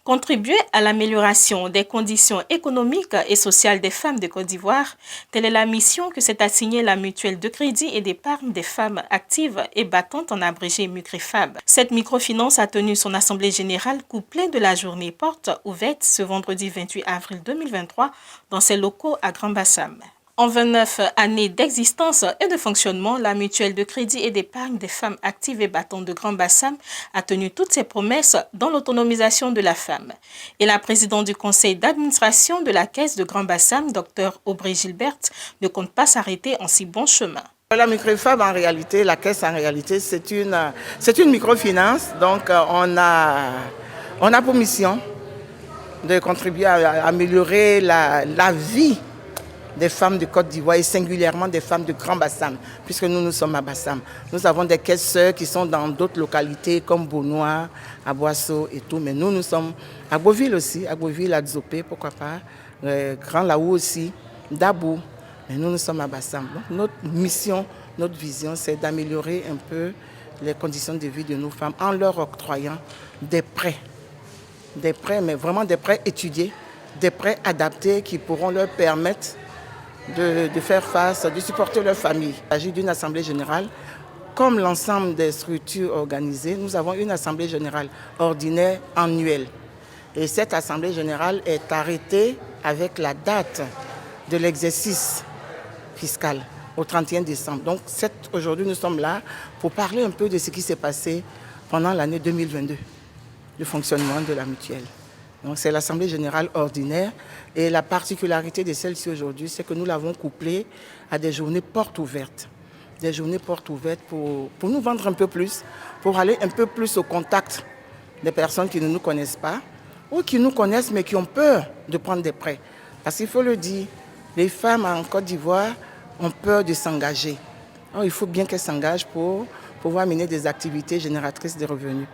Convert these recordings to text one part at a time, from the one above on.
Contribuer à l'amélioration des conditions économiques et sociales des femmes de Côte d'Ivoire, telle est la mission que s'est assignée la mutuelle de crédit et d'épargne des femmes actives et battantes en abrégé MUCREFAB. Cette microfinance a tenu son assemblée générale couplée de la journée porte ouverte ce vendredi 28 avril 2023 dans ses locaux à Grand-Bassam. En 29 années d'existence et de fonctionnement, la mutuelle de crédit et d'épargne des femmes actives et battantes de Grand-Bassam a tenu toutes ses promesses dans l'autonomisation de la femme. Et la présidente du conseil d'administration de la caisse de Grand-Bassam, Dr Aubry Gilbert, ne compte pas s'arrêter en si bon chemin. La MUCREFAB, en réalité, la caisse en réalité, c'est une microfinance. Donc on a pour mission de contribuer à améliorer la vie des femmes de Côte d'Ivoire et singulièrement des femmes de Grand-Bassam, puisque nous sommes à Bassam. Nous avons des caisses sœurs qui sont dans d'autres localités comme Beaunois, à Boisseau et tout, mais nous sommes à Beauville aussi, à Beauville, à Dzopé, pourquoi pas, Grand Laou aussi, Dabou, mais nous sommes à Bassam. Donc notre mission, notre vision, c'est d'améliorer un peu les conditions de vie de nos femmes en leur octroyant des prêts, mais vraiment des prêts étudiés, des prêts adaptés qui pourront leur permettre de faire face, de supporter leur famille. Il s'agit d'une assemblée générale. Comme l'ensemble des structures organisées, nous avons une assemblée générale ordinaire annuelle. Et cette assemblée générale est arrêtée avec la date de l'exercice fiscal, au 31 décembre. Donc aujourd'hui, nous sommes là pour parler un peu de ce qui s'est passé pendant l'année 2022, le fonctionnement de la mutuelle. Donc c'est l'Assemblée générale ordinaire et la particularité de celle-ci aujourd'hui, c'est que nous l'avons couplée à des journées portes ouvertes. Des journées portes ouvertes pour nous vendre un peu plus, pour aller un peu plus au contact des personnes qui ne nous connaissent pas ou qui nous connaissent mais qui ont peur de prendre des prêts. Parce qu'il faut le dire, les femmes en Côte d'Ivoire ont peur de s'engager. Alors, il faut bien qu'elles s'engagent pour pouvoir mener des activités génératrices de revenus.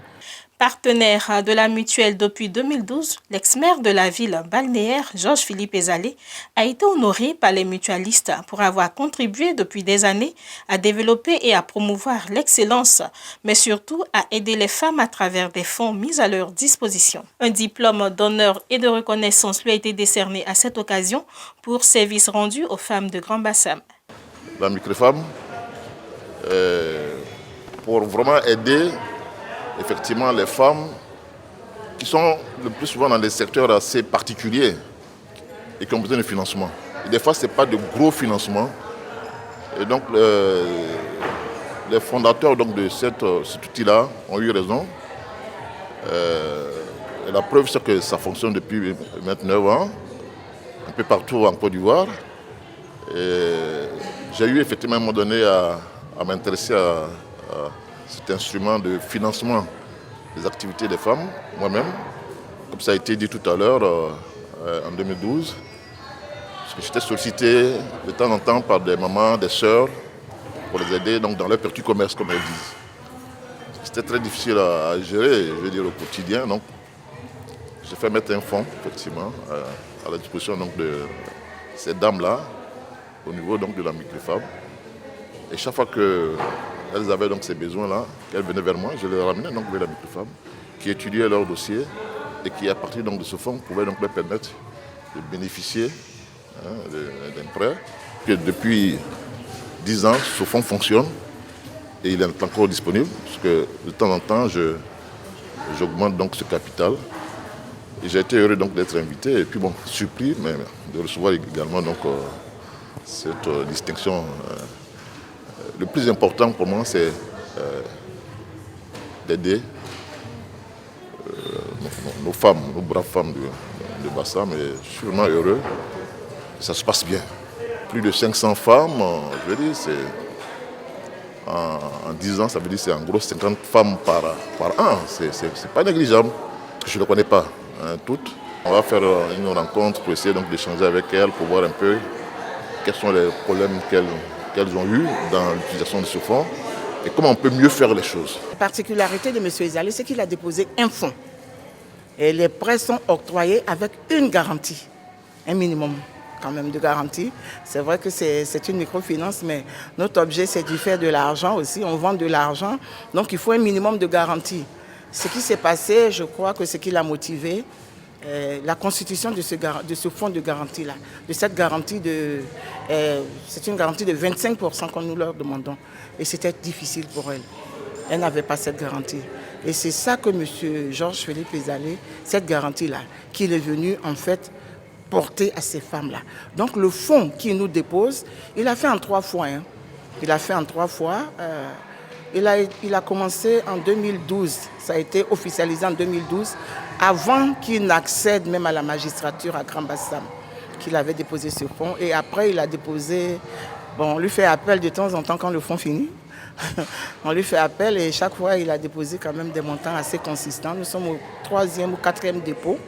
Partenaire de la mutuelle depuis 2012, l'ex-maire de la ville balnéaire, Georges-Philippe Ezalé, a été honoré par les mutualistes pour avoir contribué depuis des années à développer et à promouvoir l'excellence, mais surtout à aider les femmes à travers des fonds mis à leur disposition. Un diplôme d'honneur et de reconnaissance lui a été décerné à cette occasion pour services rendus aux femmes de Grand-Bassam. La MUCREFAB, pour vraiment aider effectivement les femmes qui sont le plus souvent dans des secteurs assez particuliers et qui ont besoin de financement. Et des fois, ce n'est pas de gros financement. Et donc, les fondateurs donc, de cet outil-là ont eu raison. Et la preuve, c'est que ça fonctionne depuis 29 ans, un peu partout en Côte d'Ivoire. J'ai eu effectivement à un moment donné à m'intéresser à cet instrument de financement des activités des femmes, moi-même, comme ça a été dit tout à l'heure, en 2012. Parce que j'étais sollicité de temps en temps par des mamans, des sœurs, pour les aider donc, dans leur petit commerce, comme elles disent. C'était très difficile à gérer, je veux dire, au quotidien. Donc, j'ai fait mettre un fonds, effectivement, à la disposition donc, de ces dames-là, au niveau donc, de la MUCREFAB. Et chaque fois qu'elles avaient donc ces besoins-là, qu'elles venaient vers moi, je les ramenais donc vers la MUCREFAB, qui étudiait leur dossier et qui, à partir donc, de ce fonds, pouvait donc leur permettre de bénéficier d'un prêt. Et depuis 10 ans, ce fonds fonctionne et il est encore disponible, parce que de temps en temps, j'augmente donc ce capital. Et j'ai été heureux donc d'être invité et puis bon, surpris, mais de recevoir également donc, cette distinction. Le plus important pour moi, c'est d'aider nos femmes, nos braves femmes de Bassam. Et je suis vraiment heureux. Ça se passe bien. Plus de 500 femmes, je veux dire, en 10 ans, ça veut dire que c'est en gros 50 femmes par an. C'est pas négligeable. Je ne les connais pas toutes. On va faire une rencontre pour essayer donc d'échanger avec elles, pour voir un peu quels sont les problèmes qu'elles ont eu dans l'utilisation de ce fonds et comment on peut mieux faire les choses. La particularité de M. Ezalé, c'est qu'il a déposé un fonds. Et les prêts sont octroyés avec une garantie, un minimum quand même de garantie. C'est vrai que c'est une microfinance, mais notre objet, c'est d'y faire de l'argent aussi. On vend de l'argent, donc il faut un minimum de garantie. Ce qui s'est passé, je crois que ce qui l'a motivé, la constitution de ce fonds de garantie-là, de cette garantie c'est une garantie de 25% que nous leur demandons. Et c'était difficile pour elle. Elle n'avait pas cette garantie. Et c'est ça que M. Georges-Philippe Ezalé, cette garantie-là, qu'il est venu en fait porter à ces femmes-là. Donc le fonds qu'il nous dépose, il a fait en 3 fois. Hein. Il a fait en 3 fois. Il a commencé en 2012. Ça a été officialisé en 2012, avant qu'il n'accède même à la magistrature à Grand Bassam, qu'il avait déposé ce fonds. Et après, il a déposé... Bon, on lui fait appel de temps en temps quand le fonds finit. On lui fait appel et chaque fois, il a déposé quand même des montants assez consistants. Nous sommes au 3e ou 4e dépôt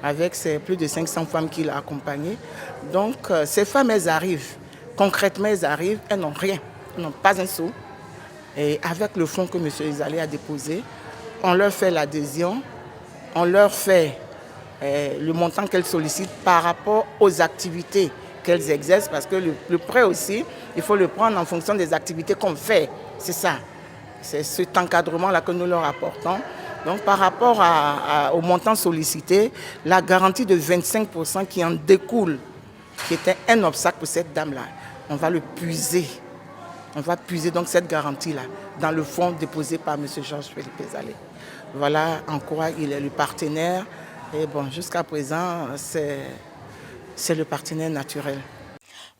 avec plus de 500 femmes qu'il a accompagnées. Donc, ces femmes, elles arrivent. Concrètement, elles arrivent, elles n'ont rien. Elles n'ont pas un sou. Et avec le fonds que M. Ezalé a déposé, on leur fait l'adhésion, on leur fait le montant qu'elles sollicitent par rapport aux activités qu'elles exercent, parce que le prêt aussi, il faut le prendre en fonction des activités qu'on fait. C'est ça. C'est cet encadrement-là que nous leur apportons. Donc par rapport au montant sollicité, la garantie de 25% qui en découle, qui était un obstacle pour cette dame-là, on va le puiser. On va puiser donc cette garantie-là dans le fonds déposé par M. Georges-Philippe Ezalé. Voilà en quoi il est le partenaire. Et bon, jusqu'à présent, c'est le partenaire naturel.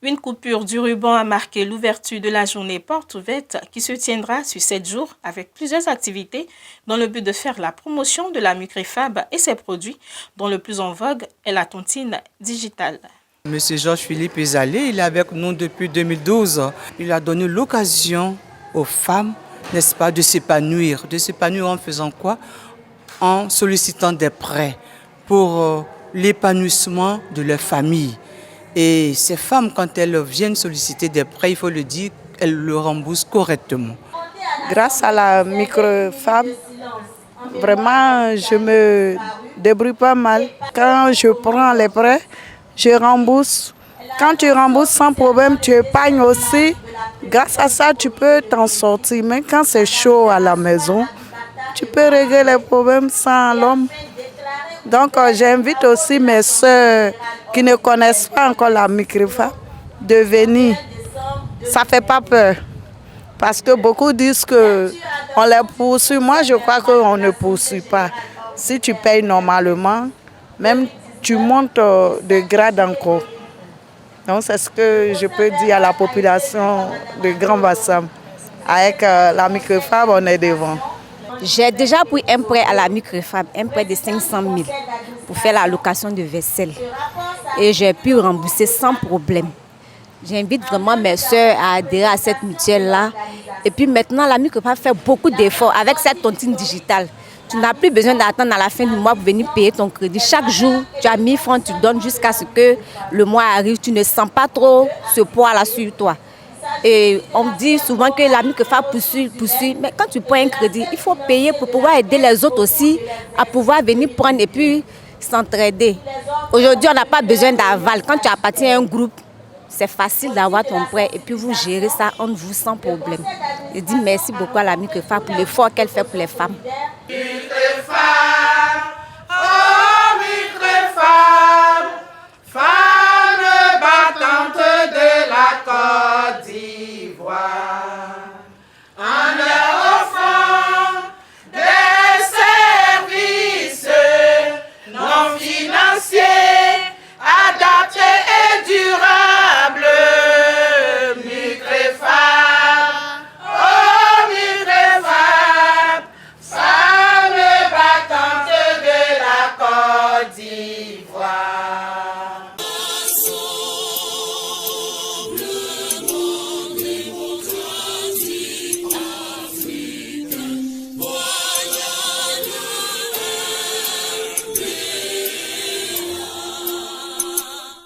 Une coupure du ruban a marqué l'ouverture de la journée porte ouverte qui se tiendra sur 7 jours avec plusieurs activités dans le but de faire la promotion de la microfab et ses produits, dont le plus en vogue est la tontine digitale. Monsieur Georges-Philippe Ezalé, il est avec nous depuis 2012. Il a donné l'occasion aux femmes, n'est-ce pas, de s'épanouir. De s'épanouir en faisant quoi? En sollicitant des prêts pour l'épanouissement de leur famille. Et ces femmes, quand elles viennent solliciter des prêts, il faut le dire, elles le remboursent correctement. Grâce à la microfab, vraiment, je me débrouille pas mal. Quand je prends les prêts, je rembourse. Quand tu rembourses sans problème, tu épargnes aussi. Grâce à ça, tu peux t'en sortir. Mais quand c'est chaud à la maison, tu peux régler les problèmes sans l'homme. Donc, j'invite aussi mes soeurs qui ne connaissent pas encore la microfab de venir. Ça ne fait pas peur. Parce que beaucoup disent qu'on les poursuit. Moi, je crois qu'on ne poursuit pas. Si tu payes normalement, même tu montes de grade encore. Donc c'est ce que je peux dire à la population de Grand Bassam. Avec la microfab, on est devant. J'ai déjà pris un prêt à la microfab, un prêt de 500 000 pour faire la location de vaisselle. Et j'ai pu rembourser sans problème. J'invite vraiment mes soeurs à adhérer à cette mutuelle-là. Et puis maintenant, la microfab fait beaucoup d'efforts avec cette tontine digitale. Tu n'as plus besoin d'attendre à la fin du mois pour venir payer ton crédit. Chaque jour, tu as 1000 francs, tu donnes jusqu'à ce que le mois arrive. Tu ne sens pas trop ce poids-là sur toi. Et on dit souvent que la microfab poursuit. Mais quand tu prends un crédit, il faut payer pour pouvoir aider les autres aussi à pouvoir venir prendre et puis s'entraider. Aujourd'hui, on n'a pas besoin d'aval. Quand tu appartiens à un groupe, c'est facile d'avoir ton prêt et puis vous gérez ça entre vous sans problème. Je dis merci beaucoup à la microfab pour l'effort qu'elle fait pour les femmes. Microfab, oh microfab, femme battante de la Côte d'Ivoire, en leur offrant des services non financiers.